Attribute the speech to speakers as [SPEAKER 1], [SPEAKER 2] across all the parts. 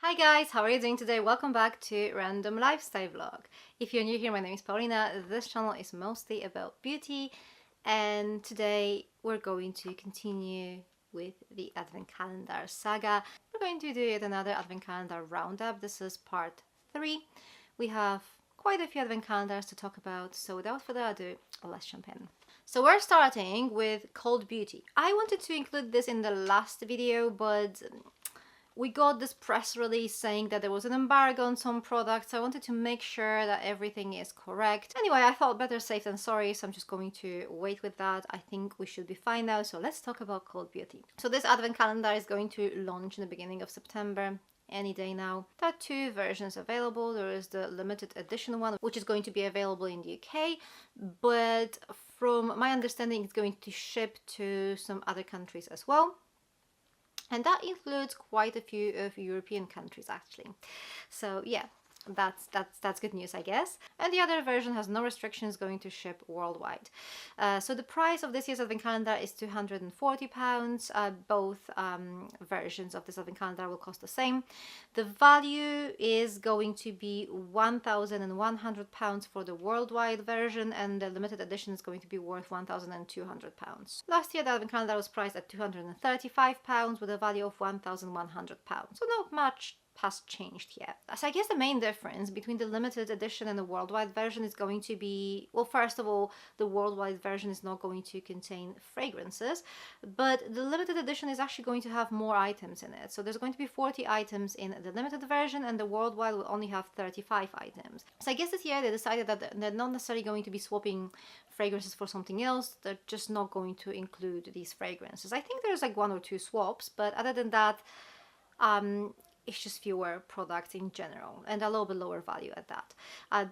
[SPEAKER 1] Hi guys, how are you doing today? Welcome back to Random Lifestyle Vlog. If you're new here, my name is Paulina. This channel is mostly about beauty, and today we're going to continue with the Advent Calendar saga. We're going to do yet another Advent Calendar Roundup. This is part 3. We have quite a few Advent calendars to talk about, so without further ado, let's jump in. So we're starting with Cold Beauty. I wanted to include this in the last video, but we got this press release saying that there was an embargo on some products. I wanted to make sure that everything is correct. Anyway, I thought better safe than sorry, so I'm just going to wait with that. I think we should be fine now, so let's talk about Cold Beauty. So this Advent calendar is going to launch in the beginning of September. Any day now. There are 2 versions available. There is the limited edition one, which is going to be available in the UK, but from my understanding, it's going to ship to some other countries as well. And that includes quite a few of European countries actually. So yeah, that's good news, I guess. And the other version has no restrictions, going to ship worldwide. So the price of this year's Advent calendar is £240. Both versions of this Advent calendar will cost the same. The value is going to be £1,100 for the worldwide version, and the limited edition is going to be worth £1,200. Last year the Advent calendar was priced at £235 with a value of £1,100. So not much has changed here. So I guess the main difference between the limited edition and the worldwide version is going to be, well, first of all, the worldwide version is not going to contain fragrances, but the limited edition is actually going to have more items in it. So there's going to be 40 items in the limited version, and the worldwide will only have 35 items. So I guess this year they decided that they're not necessarily going to be swapping fragrances for something else. They're just not going to include these fragrances. I think there's like 1 or 2 swaps, but other than that, it's just fewer products in general, and a little bit lower value at that.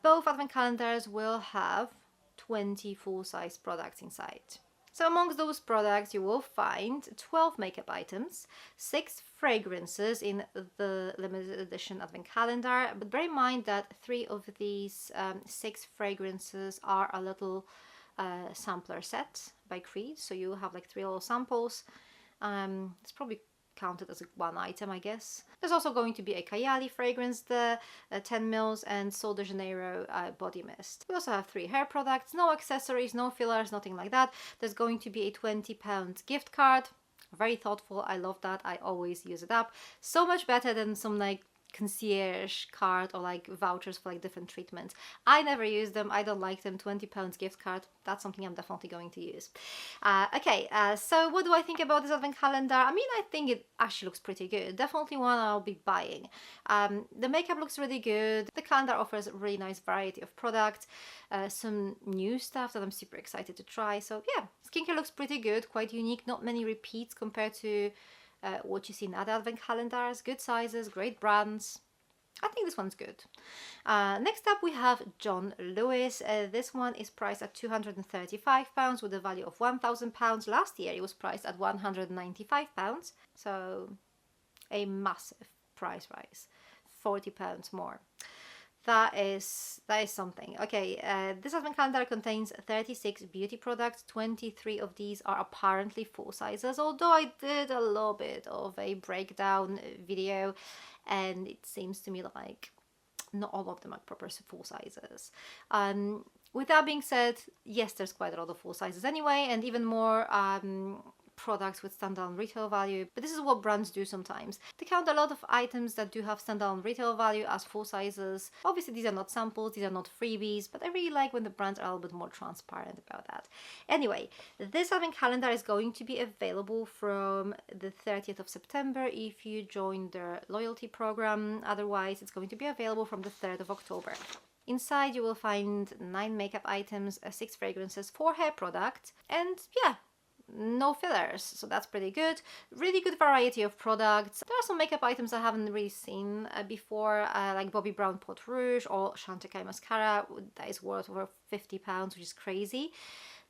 [SPEAKER 1] Both Advent calendars will have 20 full-size products inside. So amongst those products you will find 12 makeup items, 6 fragrances in the limited edition Advent calendar, but bear in mind that 3 of these 6 fragrances are a little sampler set by Creed, so you have like 3 little samples. It's probably counted as 1 item, I guess. There's also going to be a Kayali fragrance there, 10 mils, and Sol de Janeiro body mist. We also have 3 hair products, no accessories, no fillers, nothing like that. There's going to be a £20 gift card. Very thoughtful, I love that, I always use it up. So much better than some like concierge card or like vouchers for like different treatments. I never use them, I don't like them. £20 gift card, that's something I'm definitely going to use. So what do I think about this Advent calendar? I mean, I think it actually looks pretty good. Definitely one I'll be buying. The makeup looks really good. The calendar offers a really nice variety of products, some new stuff that I'm super excited to try. So yeah, skincare looks pretty good, quite unique, not many repeats compared to what you see in other Advent calendars. Good sizes, great brands. I think this one's good. Next up we have John Lewis. This one is priced at £235 with a value of £1,000. Last year it was priced at £195, so a massive price rise, £40 more. That is something. Okay, this Advent calendar contains 36 beauty products. 23 of these are apparently full sizes, although I did a little bit of a breakdown video and it seems to me like not all of them are proper full sizes. With that being said, yes, there's quite a lot of full sizes anyway, and even more products with standalone retail value, but this is what brands do sometimes. They count a lot of items that do have standalone retail value as full sizes. Obviously these are not samples, these are not freebies, but I really like when the brands are a little bit more transparent about that. Anyway, this Advent calendar is going to be available from the 30th of September if you join their loyalty program. Otherwise it's going to be available from the 3rd of October. Inside you will find 9 makeup items, 6 fragrances, 4 hair products, and yeah, no fillers, so that's pretty good. Really good variety of products. There are some makeup items I haven't really seen before, like Bobbi Brown Pot Rouge or Chantecaille mascara that is worth over £50, which is crazy.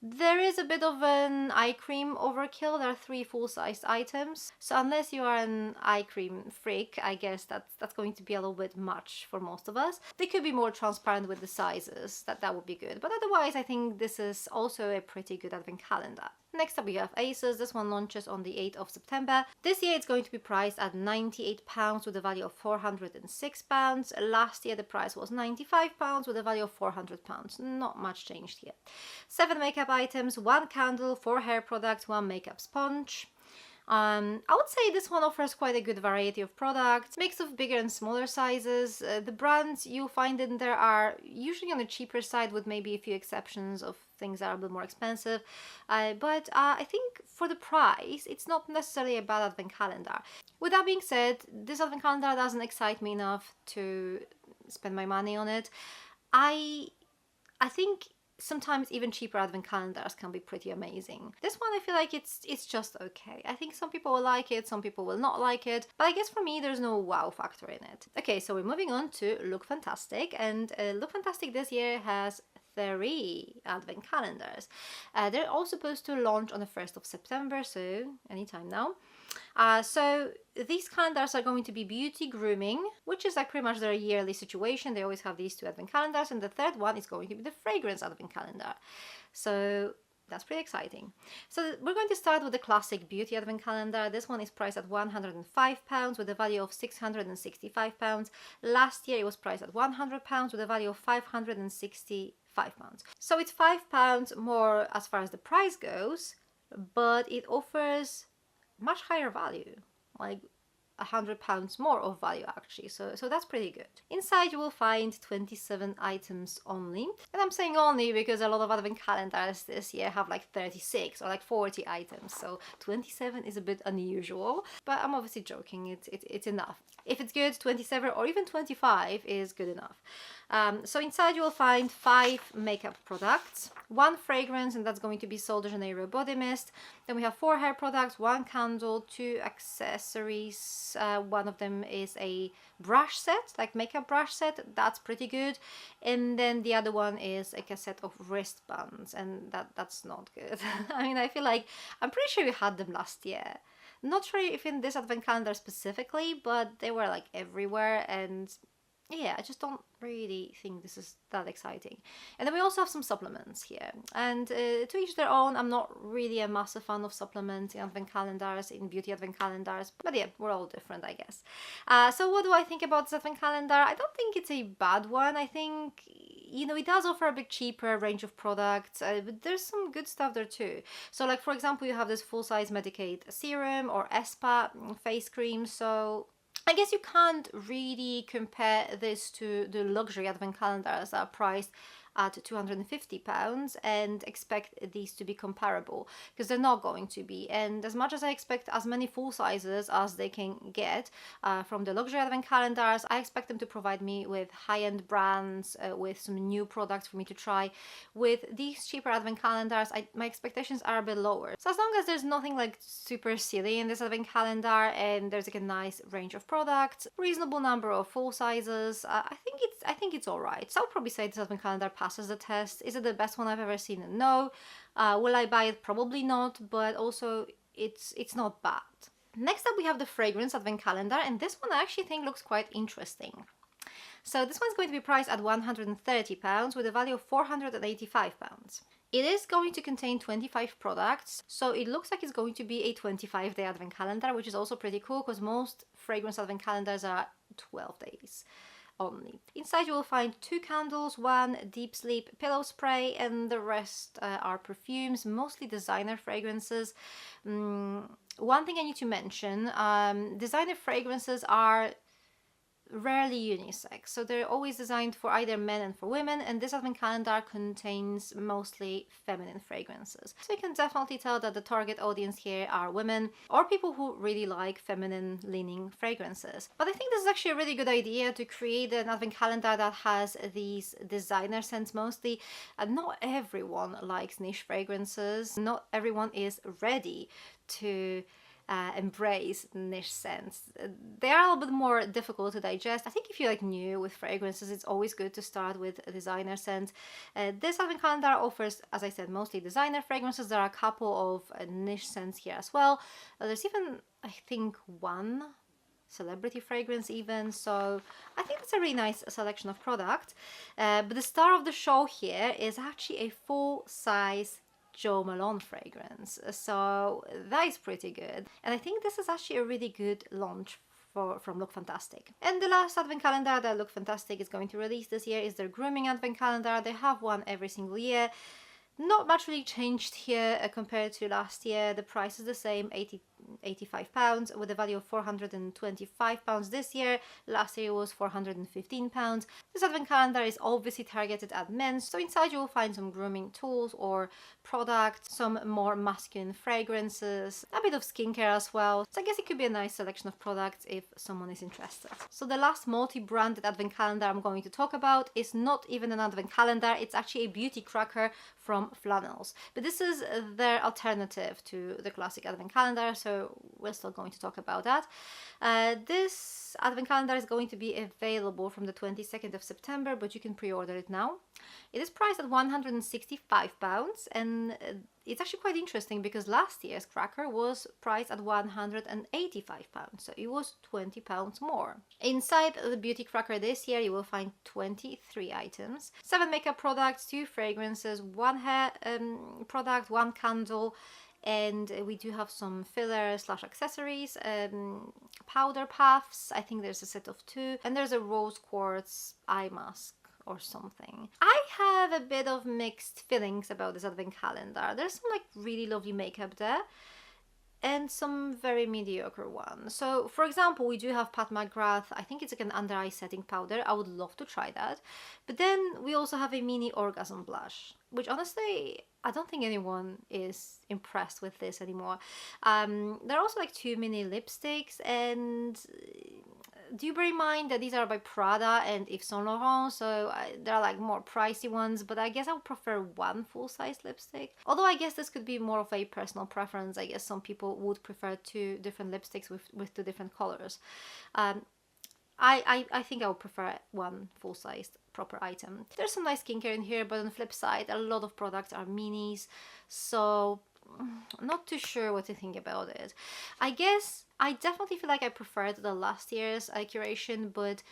[SPEAKER 1] There is a bit of an eye cream overkill. There are 3 full-sized items, so unless you are an eye cream freak, I guess that's going to be a little bit much for most of us. They could be more transparent with the sizes, that would be good, but otherwise I think this is also a pretty good Advent calendar. Next up we have Asos. This one launches on the 8th of September. This year it's going to be priced at £98 with a value of £406. Last year the price was £95 with a value of £400. Not much changed here. 7 makeup items, 1 candle, 4 hair products, 1 makeup sponge. I would say this one offers quite a good variety of products, mix of bigger and smaller sizes. The brands you'll find in there are usually on the cheaper side, with maybe a few exceptions of things that are a bit more expensive. But I think for the price, it's not necessarily a bad advent calendar. With that being said, this advent calendar doesn't excite me enough to spend my money on it. I think sometimes even cheaper advent calendars can be pretty amazing. This one I feel like it's just okay. I think some people will like it, some people will not like it, but I guess for me there's no wow factor in it. Okay, so we're moving on to Look Fantastic, and Look Fantastic this year has 3 advent calendars. They're all supposed to launch on the 1st of September, so anytime now. So these calendars are going to be beauty, grooming, which is like pretty much their yearly situation. They always have these 2 advent calendars, and the third one is going to be the fragrance advent calendar. So that's pretty exciting. So we're going to start with the classic beauty advent calendar. This one is priced at £105 with a value of £665. Last year it was priced at £100 with a value of £565. So it's £5 more as far as the price goes, but it offers much higher value, like £100 more of value actually, so that's pretty good. Inside you will find 27 items only, and I'm saying only because a lot of advent calendars this year have like 36 or like 40 items, so 27 is a bit unusual, but I'm obviously joking. It's enough. If it's good, 27 or even 25 is good enough. So inside you will find 5 makeup products, 1 fragrance, and that's going to be Sol de Janeiro body mist. Then we have 4 hair products, 1 candle, 2 accessories. One of them is a brush set, like makeup brush set. That's pretty good. And then the other one is like a set of wristbands, and that's not good. I mean, I feel like I'm pretty sure we had them last year. Not sure if in this advent calendar specifically, but they were like everywhere, and yeah, I just don't really think this is that exciting. And then we also have some supplements here, and to each their own. I'm not really a massive fan of supplements in advent calendars, in beauty advent calendars, but yeah, we're all different, I guess. So what do I think about this advent calendar? I don't think it's a bad one. I think, you know, it does offer a bit cheaper range of products, but there's some good stuff there too. So like, for example, you have this full-size Medicate serum or Espa face cream, so I guess you can't really compare this to the luxury advent calendars that are priced at £250 and expect these to be comparable, because they're not going to be. And as much as I expect as many full sizes as they can get from the luxury advent calendars, I expect them to provide me with high-end brands, with some new products for me to try. With these cheaper advent calendars, my expectations are a bit lower. So as long as there's nothing like super silly in this advent calendar, and there's like a nice range of products, reasonable number of full sizes, I think it's all right. So I'll probably say this advent calendar passes the test. Is it the best one I've ever seen? No. Will I buy it? Probably not, but also it's not bad. Next up we have the fragrance advent calendar, and this one I actually think looks quite interesting. So this one's going to be priced at £130 with a value of £485. It is going to contain 25 products, so it looks like it's going to be a 25-day advent calendar, which is also pretty cool because most fragrance advent calendars are 12 days only. Inside you will find 2 candles, 1 deep sleep pillow spray, and the rest are perfumes, mostly designer fragrances. One thing I need to mention, designer fragrances are rarely unisex, so they're always designed for either men and for women, and this advent calendar contains mostly feminine fragrances. So you can definitely tell that the target audience here are women or people who really like feminine leaning fragrances. But I think this is actually a really good idea to create an advent calendar that has these designer scents mostly. Not everyone likes niche fragrances. Not everyone is ready to embrace niche scents. They are a little bit more difficult to digest. I think if you're like new with fragrances, it's always good to start with a designer scent. This advent calendar offers, as I said, mostly designer fragrances. There are a couple of niche scents here as well. There's even, I think, 1 celebrity fragrance even, so I think it's a really nice selection of product. But the star of the show here is actually a full-size Jo Malone fragrance. So that is pretty good. And I think this is actually a really good launch from Look Fantastic. And the last advent calendar that Look Fantastic is going to release this year is their grooming advent calendar. They have one every single year. Not much really changed here compared to last year. The price is the same, £85 with a value of £425 this year. Last year it was £415. This advent calendar is obviously targeted at men, so inside you will find some grooming tools or products, some more masculine fragrances, a bit of skincare as well. So I guess it could be a nice selection of products if someone is interested. So the last multi-branded advent calendar I'm going to talk about is not even an advent calendar, it's actually a beauty cracker from Flannels. But this is their alternative to the classic advent calendar, so we're still going to talk about that. This advent calendar is going to be available from the 22nd of September, but you can pre-order it now. It is priced at £165, and it's actually quite interesting because last year's cracker was priced at £185, so it was £20 more. Inside the beauty cracker this year you will find 23 items, 7 makeup products, 2 fragrances, 1 hair product, 1 candle, and we do have some fillers / accessories, powder puffs, I think there's a set of 2, and there's a rose quartz eye mask or something. I have a bit of mixed feelings about this advent calendar. There's some like really lovely makeup there and some very mediocre ones. So for example, we do have Pat McGrath, I think it's like an under eye setting powder. I would love to try that. But then we also have a mini orgasm blush, which honestly I don't think anyone is impressed with this anymore. There are also like 2 mini lipsticks, and do bear in mind that these are by Prada and Yves Saint Laurent, so there are like more pricey ones, but I guess I would prefer 1 full-size lipstick. Although I guess this could be more of a personal preference. I guess some people would prefer 2 different lipsticks with 2 different colors. I think I would prefer 1 full-sized proper item. There's some nice skincare in here, but on the flip side, a lot of products are minis, so I'm not too sure what to think about it. I guess I definitely feel like I preferred the last year's curation, but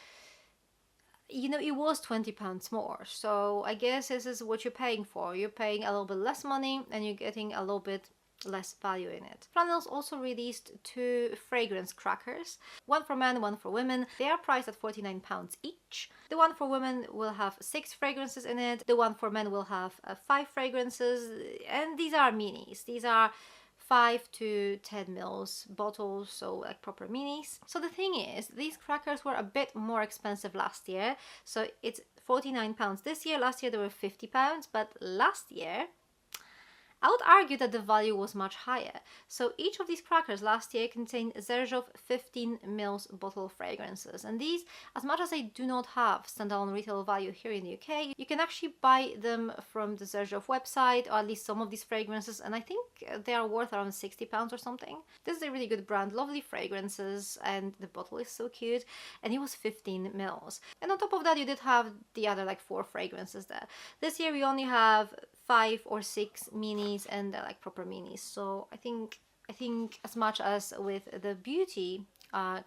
[SPEAKER 1] you know, it was £20 more, so I guess this is what you're paying for. You're paying a little bit less money and you're getting a little bit less value in it. Flannels also released 2 fragrance crackers, 1 for men, 1 for women. They are priced at £49 each. The one for women will have 6 fragrances in it. The one for men will have 5 fragrances, and these are minis. These are 5 to 10 mils bottles, so like proper minis. So the thing is, these crackers were a bit more expensive last year, so it's £49 this year. Last year they were £50, but last year I would argue that the value was much higher. So each of these crackers last year contained Xerjoff 15 mils bottle fragrances, and these, as much as they do not have standalone retail value here in the UK, you can actually buy them from the Xerjoff website, or at least some of these fragrances, and I think they are worth around £60 or something. This is a really good brand, lovely fragrances, and the bottle is so cute, and it was 15 mils. And on top of that, you did have the other like 4 fragrances there. This year we only have 5 or 6 minis, and they're like proper minis. So I think as much as with the beauty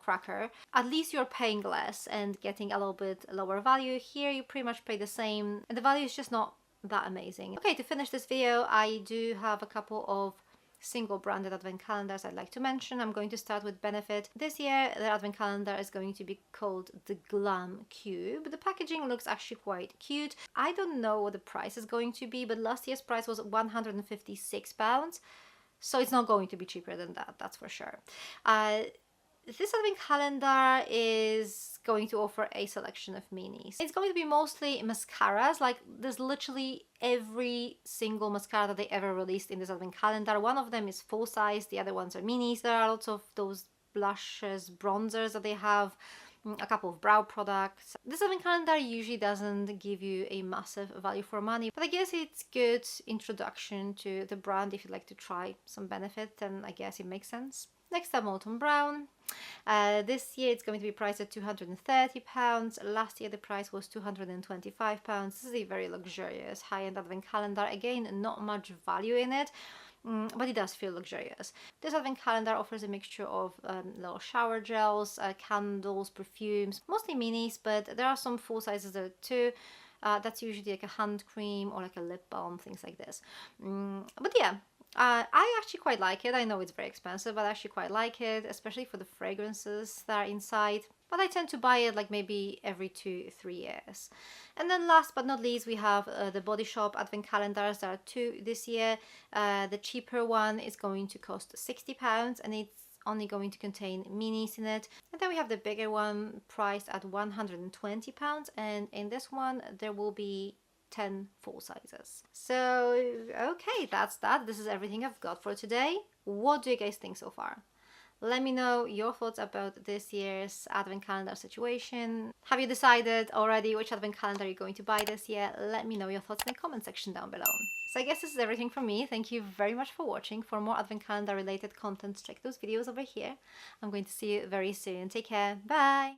[SPEAKER 1] cracker, at least you're paying less and getting a little bit lower value. Here you pretty much pay the same, and the value is just not that amazing. Okay, to finish this video, I do have a couple of single branded advent calendars I'd like to mention. I'm going to start with Benefit. This year the advent calendar is going to be called the Glam Cube. The packaging looks actually quite cute. I don't know what the price is going to be, but last year's price was £156, so it's not going to be cheaper than that, that's for sure. This advent calendar is going to offer a selection of minis. It's going to be mostly mascaras, like there's literally every single mascara that they ever released in this advent calendar. One of them is full size, the other ones are minis. There are lots of those blushes, bronzers that they have, a couple of brow products. This advent calendar usually doesn't give you a massive value for money, but I guess it's good introduction to the brand. If you'd like to try some Benefit, then I guess it makes sense. Next up, Molton Brown. This year it's going to be priced at £230. Last year the price was £225. This is a very luxurious high-end advent calendar. Again, not much value in it, but it does feel luxurious. This advent calendar offers a mixture of little shower gels, candles, perfumes, mostly minis, but there are some full sizes there too. That's usually like a hand cream or like a lip balm, things like this. But yeah, I actually quite like it. I know it's very expensive, but I actually quite like it, especially for the fragrances that are inside. But I tend to buy it like maybe every 2-3 years. And then last but not least, we have the Body Shop Advent Calendars. There are 2 this year. The cheaper one is going to cost £60 and it's only going to contain minis in it. And then we have the bigger one priced at £120, and in this one there will be 10 full sizes. So okay, that's that. This is everything I've got for today. What do you guys think so far? Let me know your thoughts about this year's advent calendar situation. Have you decided already which advent calendar you're going to buy this year? Let me know your thoughts in the comment section down below. So I guess this is everything from me. Thank you very much for watching. For more advent calendar related content, check those videos over here. I'm going to see you very soon. Take care. Bye!